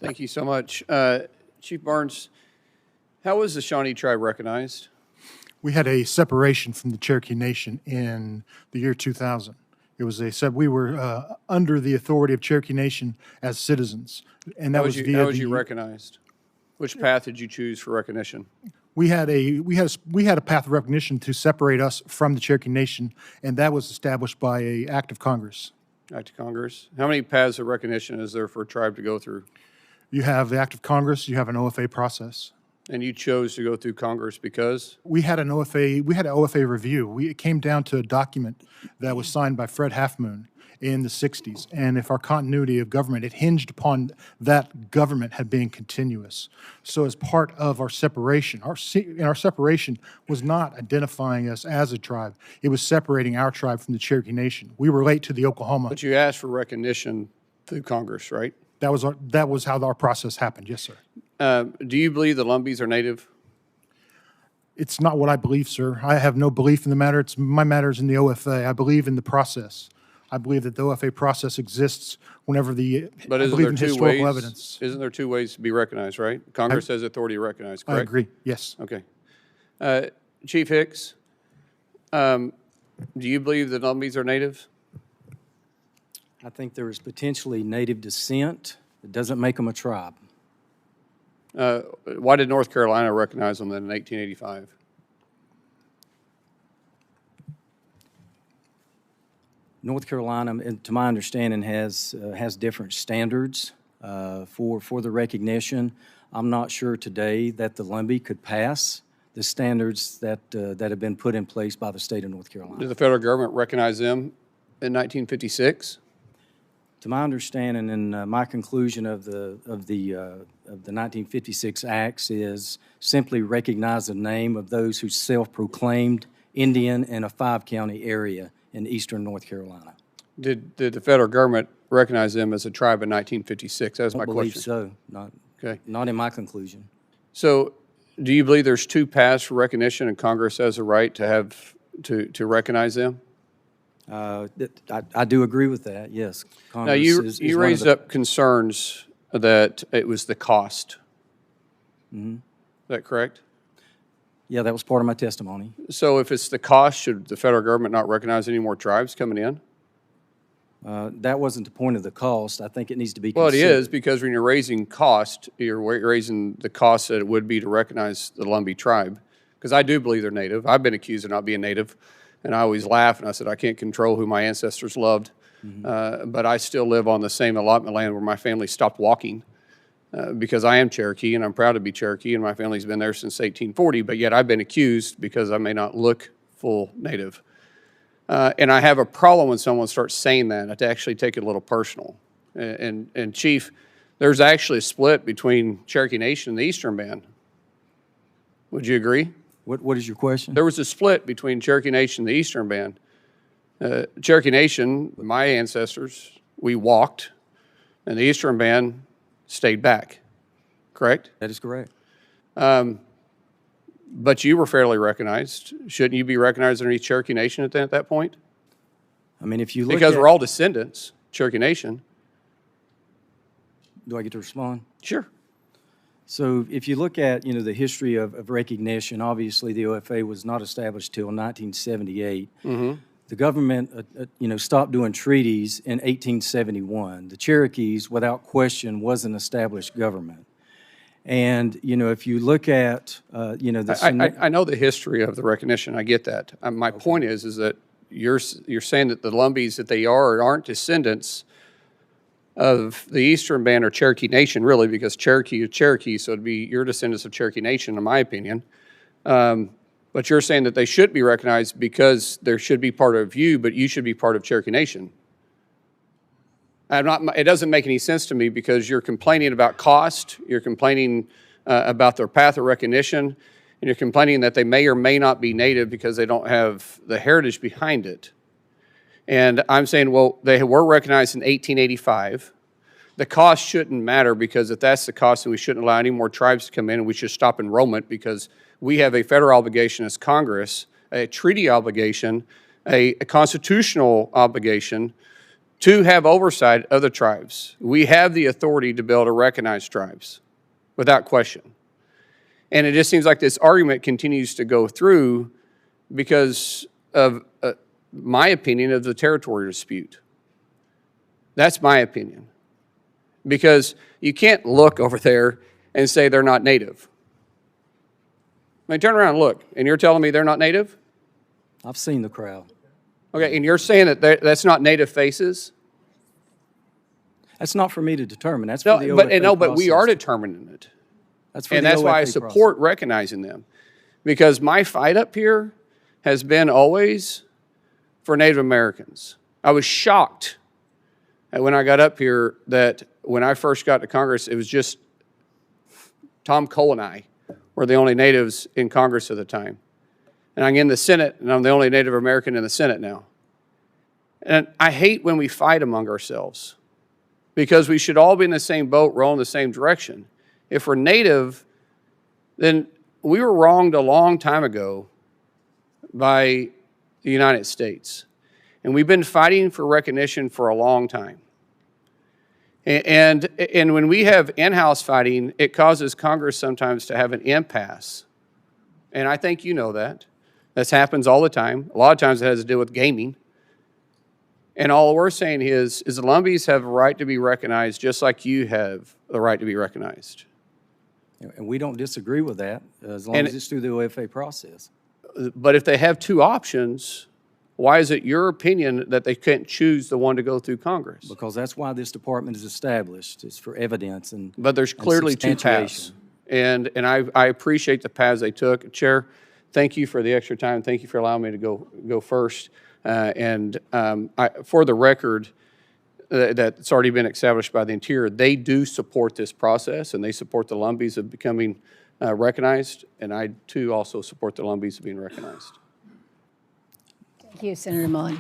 Thank you so much. Chief Barnes, how was the Shawnee tribe recognized? We had a separation from the Cherokee Nation in the year 2000. It was we were under the authority of Cherokee Nation as citizens, and that was via how was you recognized? Which path did you choose for recognition? We had a path of recognition to separate us from the Cherokee Nation, and that was established by an act of Congress. Act of Congress. How many paths of recognition is there for a tribe to go through? You have the act of Congress. You have an OFA process. And you chose to go through Congress because? We had an OFA review. It came down to a document that was signed by Fred Half Moon in the 60s. And if our continuity of government, it hinged upon that government had been continuous. So as part of our separation, our separation was not identifying us as a tribe. It was separating our tribe from the Cherokee Nation. We relate to the Oklahoma. But you asked for recognition through Congress, right? That was how our process happened, yes, sir. Do you believe the Lumbees are native? It's not what I believe, sir. I have no belief in the matter. My matter is in the OFA. I believe in the process. I believe that the OFA process exists whenever But I believe in historical evidence. Isn't there two ways to be recognized, right? Congress has authority to recognize, correct? I agree, yes. Okay. Chief Hicks, do you believe the Lumbees are native? I think there is potentially native descent. It doesn't make them a tribe. Why did North Carolina recognize them in 1885? North Carolina, to my understanding, has different standards for the recognition. I'm not sure today that the Lumbee could pass the standards that have been put in place by the state of North Carolina. Did the federal government recognize them in 1956? To my understanding, and my conclusion of the 1956 acts is simply recognize the name of those who self-proclaimed Indian in a 5-county area in eastern North Carolina. Did the federal government recognize them as a tribe in 1956? That was my question. I believe so. Not in my conclusion. So, do you believe there's two paths for recognition, and Congress has a right to have to recognize them? I do agree with that. Yes. Now you raised up concerns that it was the cost. Mm-hmm. Is that correct? Yeah, that was part of my testimony. So if it's the cost, should the federal government not recognize any more tribes coming in? That wasn't the point of the cost. I think it needs to be considered. Well, it is, because when you're raising cost, you're raising the cost that it would be to recognize the Lumbee tribe. Because I do believe they're native. I've been accused of not being native, and I always laugh, and I said, I can't control who my ancestors loved, but I still live on the same allotment land where my family stopped walking. Because I am Cherokee, and I'm proud to be Cherokee, and my family's been there since 1840, but yet I've been accused because I may not look full native. And I have a problem when someone starts saying that. I have to actually take it a little personal. And Chief, there's actually a split between Cherokee Nation and the Eastern Band. Would you agree? What is your question? There was a split between Cherokee Nation and the Eastern Band. Cherokee Nation, my ancestors, we walked, and the Eastern Band stayed back, correct? That is correct. But you were fairly recognized. Shouldn't you be recognized underneath Cherokee Nation at that point? I mean, if you look because we're all descendants, Cherokee Nation. Do I get to respond? Sure. So if you look at, the history of recognition, obviously the OFA was not established till 1978. Mm-hmm. The government, stopped doing treaties in 1871. The Cherokees, without question, was an established government. And, if you look at, I know the history of the recognition. I get that. My point is that you're saying that the Lumbees, that they are or aren't descendants of the Eastern Band or Cherokee Nation, really, because Cherokee is Cherokee, so it'd be your descendants of Cherokee Nation, in my opinion. But you're saying that they should be recognized because there should be part of you, but you should be part of Cherokee Nation. It doesn't make any sense to me, because you're complaining about cost, you're complaining about their path of recognition, and you're complaining that they may or may not be native because they don't have the heritage behind it. And I'm saying, well, they were recognized in 1885. The cost shouldn't matter, because if that's the cost, then we shouldn't allow any more tribes to come in, and we should stop enrollment, because we have a federal obligation as Congress, a treaty obligation, a constitutional obligation to have oversight of the tribes. We have the authority to be able to recognize tribes without question. And it just seems like this argument continues to go through because of my opinion of the territory dispute. That's my opinion. Because you can't look over there and say they're not native. I mean, turn around and look, and you're telling me they're not native? I've seen the crowd. Okay, and you're saying that that's not native faces? That's not for me to determine. That's for the No, OFA but we are process. determining it. That's for And the that's why I OFA support recognizing them. Because my fight up here has been always for Native Americans. I was shocked when I got up here that when I first got to Congress, it was just Tom Cole and I were the only natives in Congress at the time. And I'm in the Senate, and I'm the only Native American in the Senate now. And I hate when we fight among ourselves because we should all be in the same boat, rowing the same direction. If we're Native, then we were wronged a long time ago by the United States. And we've been fighting for recognition for a long time. And when we have in-house fighting, it causes Congress sometimes to have an impasse. And I think you know that. This happens all the time. A lot of times it has to do with gaming. And all we're saying is the Lumbees have a right to be recognized just like you have the right to be recognized. And we don't disagree with that as long as it's through the OFA process. But if they have two options, why is it your opinion that they can't choose the one to go through Congress? Because that's why this department is established. It's for evidence and But there's clearly two paths. And I appreciate the paths they took. Chair, thank you for the extra time. Thank you for allowing me to go first. For the record, that's already been established by the Interior, they do support this process, and they support the Lumbees of becoming recognized, and I, too, also support the Lumbees of being recognized. Thank you, Senator Mullin.